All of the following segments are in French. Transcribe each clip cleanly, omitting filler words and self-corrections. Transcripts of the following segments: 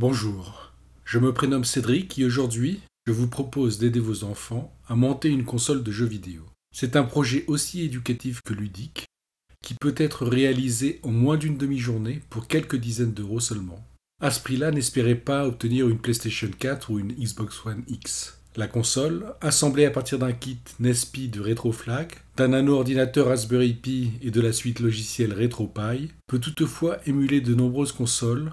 Bonjour, je me prénomme Cédric et aujourd'hui, je vous propose d'aider vos enfants à monter une console de jeux vidéo. C'est un projet aussi éducatif que ludique qui peut être réalisé en moins d'une demi-journée pour quelques dizaines d'euros seulement. À ce prix-là, n'espérez pas obtenir une PlayStation 4 ou une Xbox One X. La console, assemblée à partir d'un kit NES-Pi de RetroFlag, d'un nano-ordinateur Raspberry Pi et de la suite logicielle RetroPie, peut toutefois émuler de nombreuses consoles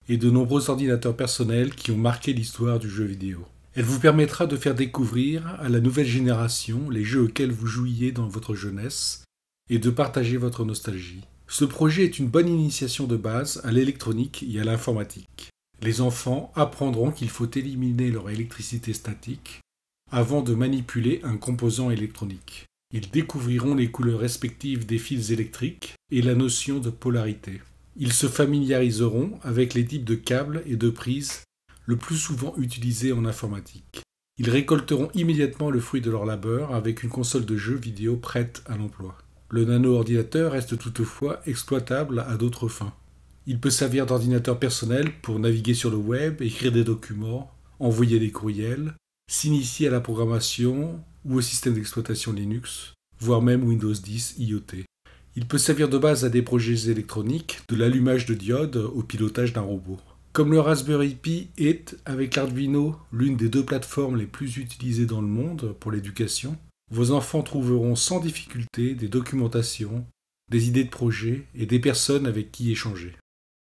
et de nombreux ordinateurs personnels qui ont marqué l'histoire du jeu vidéo. Elle vous permettra de faire découvrir à la nouvelle génération les jeux auxquels vous jouiez dans votre jeunesse et de partager votre nostalgie. Ce projet est une bonne initiation de base à l'électronique et à l'informatique. Les enfants apprendront qu'il faut éliminer leur électricité statique avant de manipuler un composant électronique. Ils découvriront les couleurs respectives des fils électriques et la notion de polarité. Ils se familiariseront avec les types de câbles et de prises le plus souvent utilisés en informatique. Ils récolteront immédiatement le fruit de leur labeur avec une console de jeux vidéo prête à l'emploi. Le nano-ordinateur reste toutefois exploitable à d'autres fins. Il peut servir d'ordinateur personnel pour naviguer sur le web, écrire des documents, envoyer des courriels, s'initier à la programmation ou au système d'exploitation Linux, voire même Windows 10 IoT. Il peut servir de base à des projets électroniques, de l'allumage de diodes au pilotage d'un robot. Comme le Raspberry Pi est, avec l'Arduino, l'une des deux plateformes les plus utilisées dans le monde pour l'éducation, vos enfants trouveront sans difficulté des documentations, des idées de projets et des personnes avec qui échanger.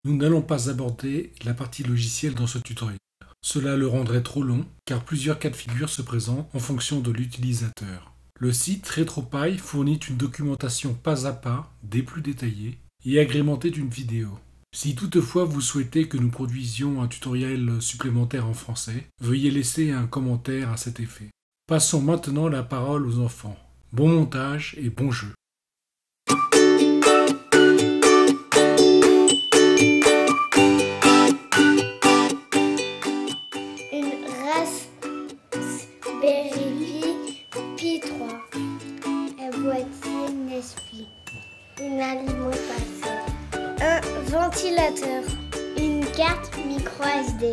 Nous n'allons pas aborder la partie logicielle dans ce tutoriel. Cela le rendrait trop long car plusieurs cas de figure se présentent en fonction de l'utilisateur. Le site RetroPie fournit une documentation pas à pas des plus détaillées et agrémentée d'une vidéo. Si toutefois vous souhaitez que nous produisions un tutoriel supplémentaire en français, veuillez laisser un commentaire à cet effet. Passons maintenant la parole aux enfants. Bon montage et bon jeu. Une Raspberry Pi 3, un boîtier NES-Pi, une alimentation, un ventilateur, une carte micro SD,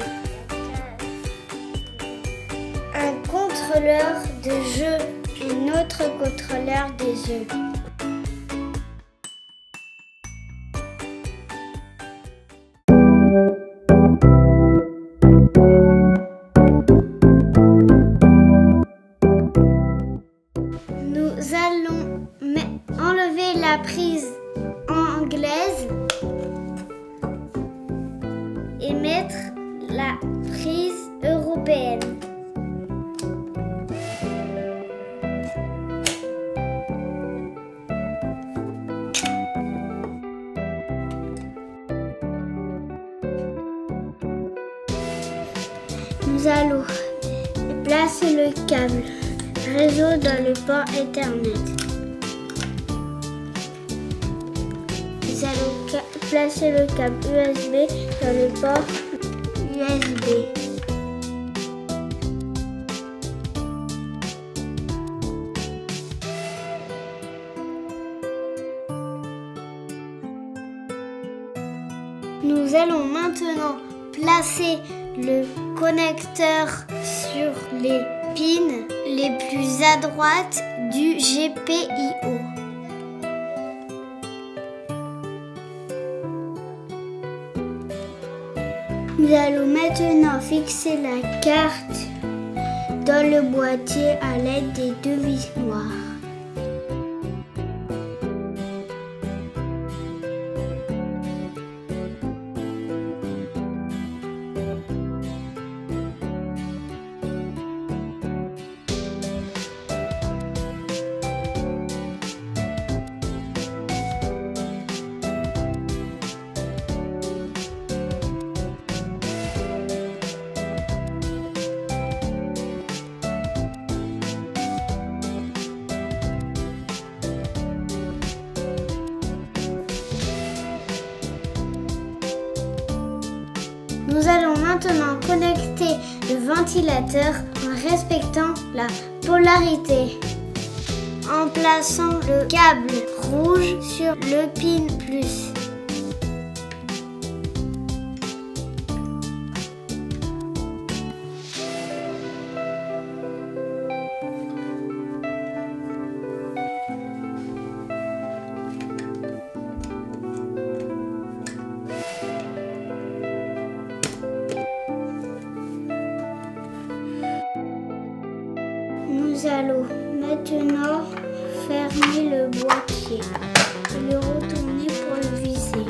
un contrôleur de jeu, un autre contrôleur de jeu. Nous allons enlever la prise anglaise et mettre la prise européenne. Nous allons placer le câble réseau dans le port Ethernet. Nous allons placer le câble USB dans le port USB. Nous allons maintenant placer le connecteur sur les pins les plus à droite du GPIO. Nous allons maintenant fixer la carte dans le boîtier à l'aide des deux vis noires. Nous allons maintenant connecter le ventilateur en respectant la polarité, en plaçant le câble rouge sur le pin plus. Nous allons maintenant fermer le boîtier et le retourner pour le visser.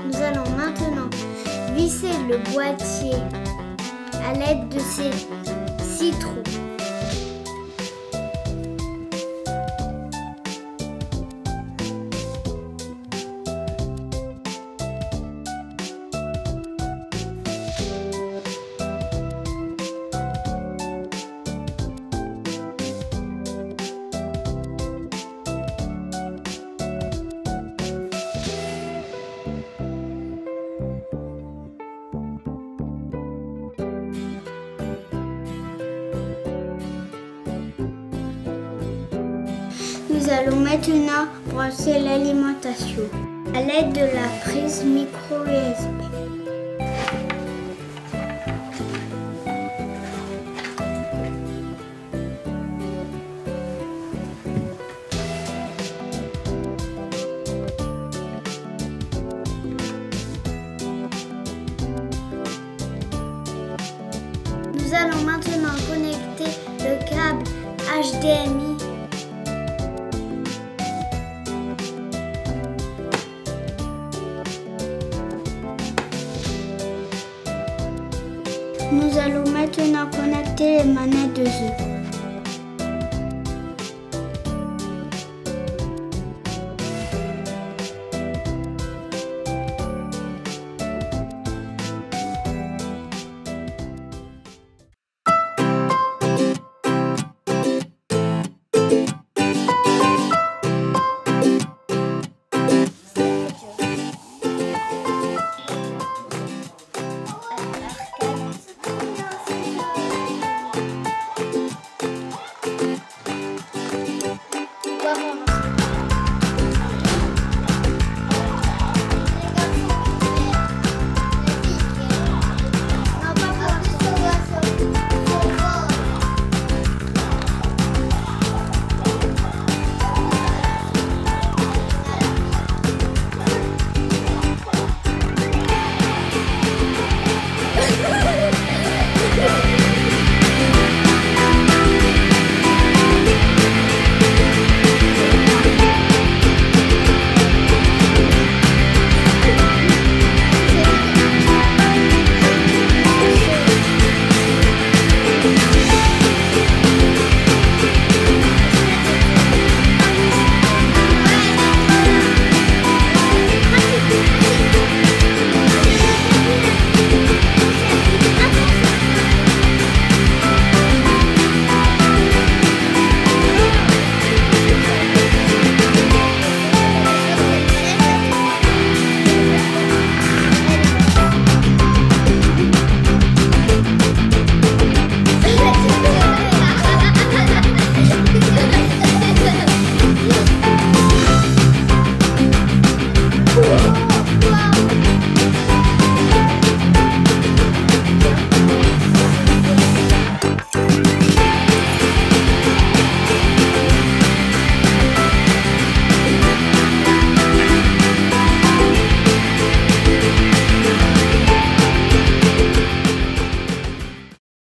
Nous allons maintenant visser le boîtier à l'aide de ces 6 trous. Nous allons maintenant brosser l'alimentation à l'aide de la prise micro USB. Nous allons maintenant connecter le câble HDMI . Nous allons maintenant connecter les manettes de jeu.